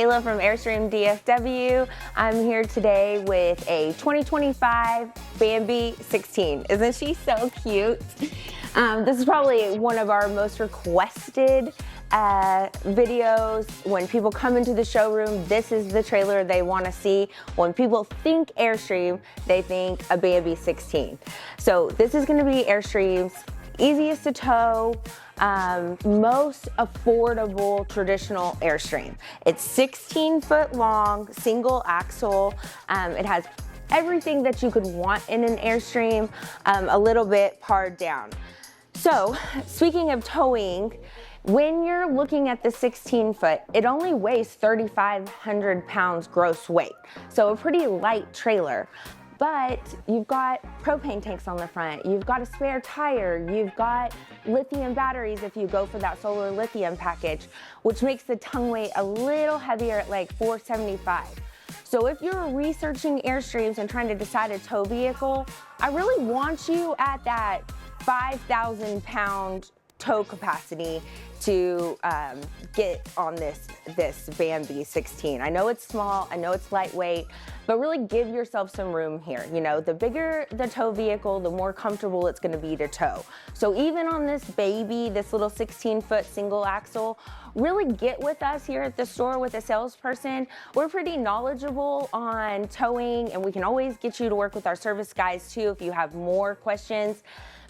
Kayla from Airstream DFW. I'm here today with a 2025 Bambi 16. Isn't she so cute? This is probably one of our most requested videos. When people come into the showroom, this is the trailer they want to see. When people think Airstream, they think a Bambi 16. So this is going to be Airstream's easiest to tow, most affordable traditional Airstream. It's 16 foot long, single axle. It has everything that you could want in an Airstream, a little bit pared down. So speaking of towing, when you're looking at the 16 foot, it only weighs 3,500 pounds gross weight. So a pretty light trailer. But you've got propane tanks on the front, you've got a spare tire, you've got lithium batteries if you go for that solar lithium package, which makes the tongue weight a little heavier at like 475. So if you're researching Airstreams and trying to decide a tow vehicle, I really want you at that 5,000 pound tow capacity to get on this Bambi 16. I know it's small, I know it's lightweight, but really give yourself some room here. You know, the bigger the tow vehicle, the more comfortable it's gonna be to tow. So even on this baby, this little 16 foot single axle, really get with us here at the store with a salesperson. We're pretty knowledgeable on towing, and we can always get you to work with our service guys too if you have more questions.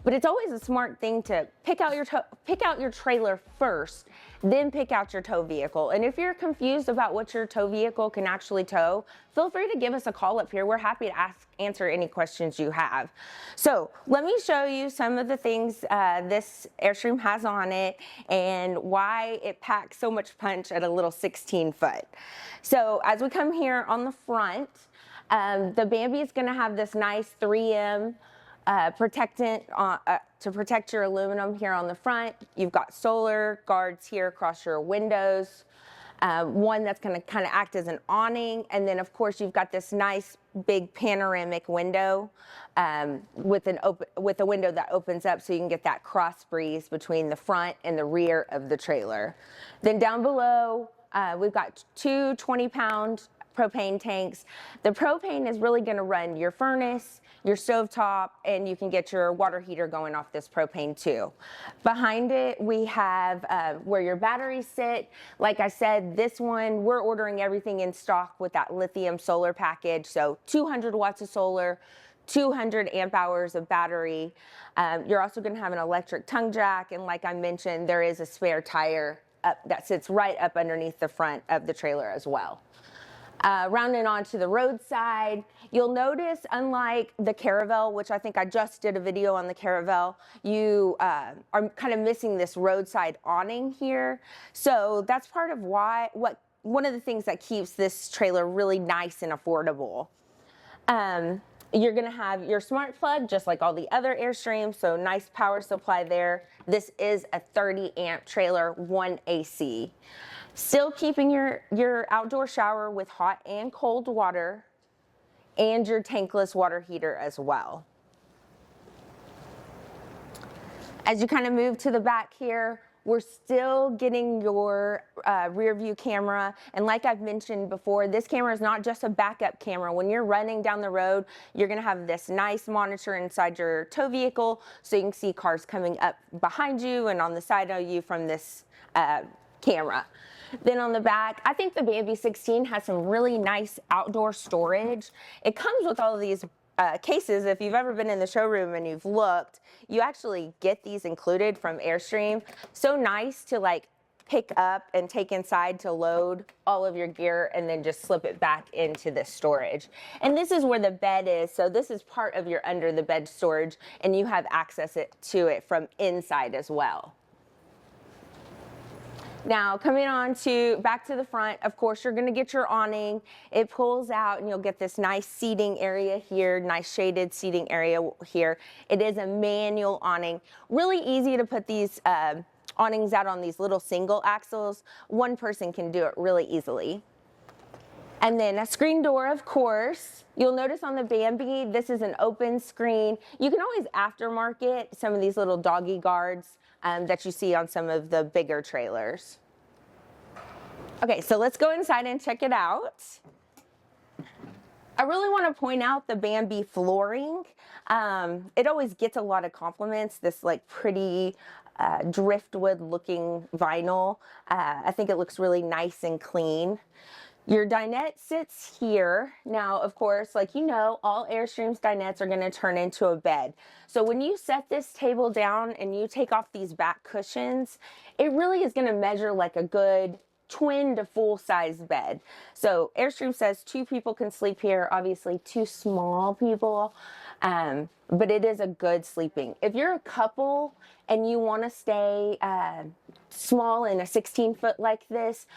But it's always a smart thing to pick out your trailer first, then pick out your tow vehicle. And if you're confused about what your tow vehicle can actually tow, feel free to give us a call up here. We're happy to answer any questions you have. So let me show you some of the things this Airstream has on it and why it packs so much punch at a little 16 foot. So as we come here on the front, the Bambi is gonna have this nice 3M protectant to protect your aluminum here on the front. You've got solar guards here across your windows, one that's going to kind of act as an awning, and then of course you've got this nice big panoramic window with a window that opens up so you can get that cross breeze between the front and the rear of the trailer. Then down below we've got two 20-pound propane tanks. The propane is really going to run your furnace, your stovetop, and you can get your water heater going off this propane too. Behind it, we have where your batteries sit. Like I said, this one, we're ordering everything in stock with that lithium solar package. So 200 watts of solar, 200 amp hours of battery. You're also going to have an electric tongue jack. And like I mentioned, there is a spare tire that sits right up underneath the front of the trailer as well. Rounding onto the roadside, you'll notice, unlike the Caravelle, which I think I just did a video on the Caravelle, you are kind of missing this roadside awning here. So that's part of one of the things that keeps this trailer really nice and affordable. You're gonna have your smart plug, just like all the other Airstreams, so nice power supply there. This is a 30 amp trailer, 1 AC. Still keeping your outdoor shower with hot and cold water, and your tankless water heater as well. As you kind of move to the back here, we're still getting your rear view camera. And like I've mentioned before, this camera is not just a backup camera. When you're running down the road, you're gonna have this nice monitor inside your tow vehicle so you can see cars coming up behind you and on the side of you from this camera. Then on the back, I think the Bambi 16 has some really nice outdoor storage. It comes with all of these cases. If you've ever been in the showroom and you've looked, you actually get these included from Airstream. So nice to like pick up and take inside to load all of your gear and then just slip it back into this storage. And this is where the bed is. So this is part of your under the bed storage, and you have access to it from inside as well. Now, coming on back to the front, of course, you're gonna get your awning. It pulls out and you'll get this nice seating area here, nice shaded seating area here. It is a manual awning. Really easy to put these awnings out on these little single axles. One person can do it really easily. And then a screen door, of course. You'll notice on the Bambi, this is an open screen. You can always aftermarket some of these little doggy guards that you see on some of the bigger trailers. Okay, so let's go inside and check it out. I really want to point out the Bambi flooring. It always gets a lot of compliments, this like pretty driftwood looking vinyl. I think it looks really nice and clean. Your dinette sits here. Now, of course, like you know, all Airstream's dinettes are going to turn into a bed. So when you set this table down and you take off these back cushions, it really is going to measure like a good twin to full size bed. So Airstream says 2 people can sleep here, obviously 2 small people, but it is a good sleeping. If you're a couple and you want to stay small in a 16-foot like this,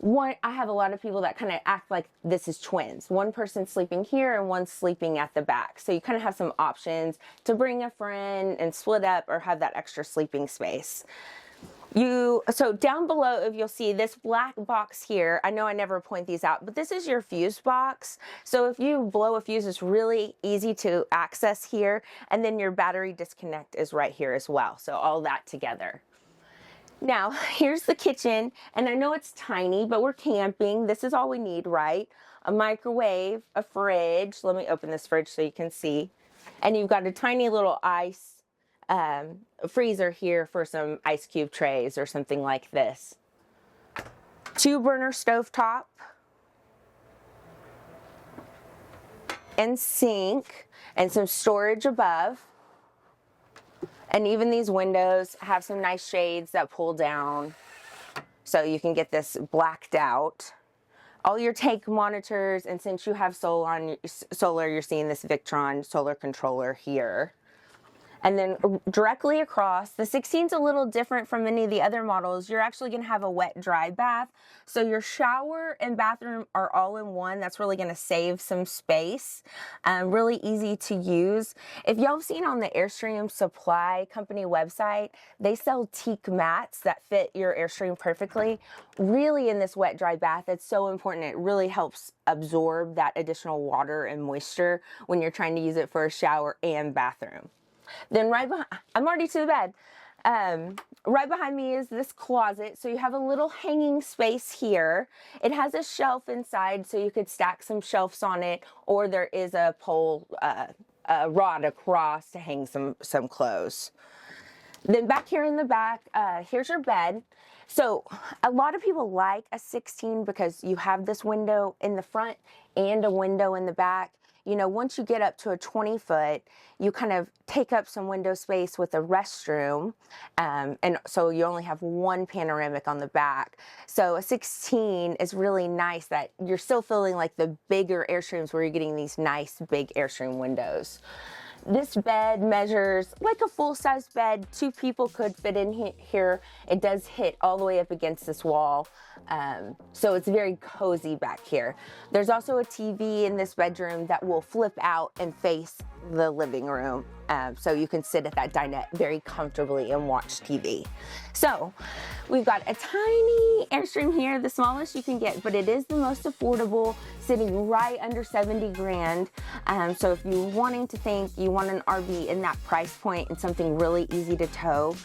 I have a lot of people that kind of act like this is twins. One person sleeping here and one sleeping at the back. So you kind of have some options to bring a friend and split up or have that extra sleeping space. So down below, if you'll see this black box here, I know I never point these out, but this is your fuse box. So if you blow a fuse, it's really easy to access here. And then your battery disconnect is right here as well. So all that together. Now, here's the kitchen, and I know it's tiny, but we're camping. This is all we need, right? A microwave, a fridge. Let me open this fridge so you can see. And you've got a tiny little ice freezer here for some ice cube trays or something like this. 2-burner stovetop and sink and some storage above. And even these windows have some nice shades that pull down so you can get this blacked out. All your tank monitors, and since you have solar, you're seeing this Victron solar controller here. And then directly across, the 16's a little different from many of the other models. You're actually going to have a wet dry bath. So your shower and bathroom are all in one. That's really going to save some space. Really easy to use. If y'all have seen on the Airstream Supply Company website, they sell teak mats that fit your Airstream perfectly. Really in this wet dry bath, it's so important. It really helps absorb that additional water and moisture when you're trying to use it for a shower and bathroom. Then right behind, I'm already to the bed. Right behind me is this closet. So you have a little hanging space here. It has a shelf inside so you could stack some shelves on it, or there is a pole, a rod across to hang some clothes. Then back here in the back, here's your bed. So a lot of people like a 16 because you have this window in the front and a window in the back. You know, once you get up to a 20-foot, you kind of take up some window space with a restroom. And so you only have one panoramic on the back. So a 16 is really nice that you're still feeling like the bigger Airstreams where you're getting these nice big Airstream windows. This bed measures like a full-size bed. 2 people could fit in here. It does hit all the way up against this wall. So it's very cozy back here. There's also a TV in this bedroom that will flip out and face the living room. So you can sit at that dinette very comfortably and watch TV. So we've got a tiny Airstream here, the smallest you can get, but it is the most affordable, sitting right under 70 grand. So if you're wanting to think you want an RV in that price point and something really easy to tow,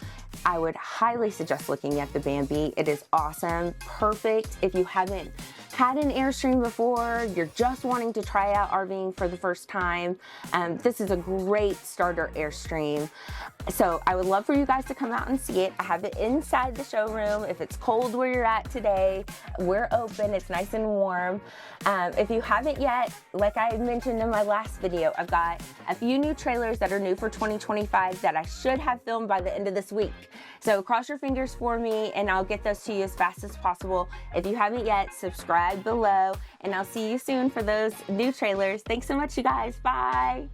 I would highly suggest looking at the Bambi. It is awesome, perfect if you haven't had an Airstream before, you're just wanting to try out RVing for the first time. This is a great starter Airstream. So I would love for you guys to come out and see it. I have it inside the showroom. If it's cold where you're at today, we're open. It's nice and warm. If you haven't yet, like I mentioned in my last video, I've got a few new trailers that are new for 2025 that I should have filmed by the end of this week. So cross your fingers for me and I'll get those to you as fast as possible. If you haven't yet, subscribe below and I'll see you soon for those new trailers. Thanks so much, you guys. Bye.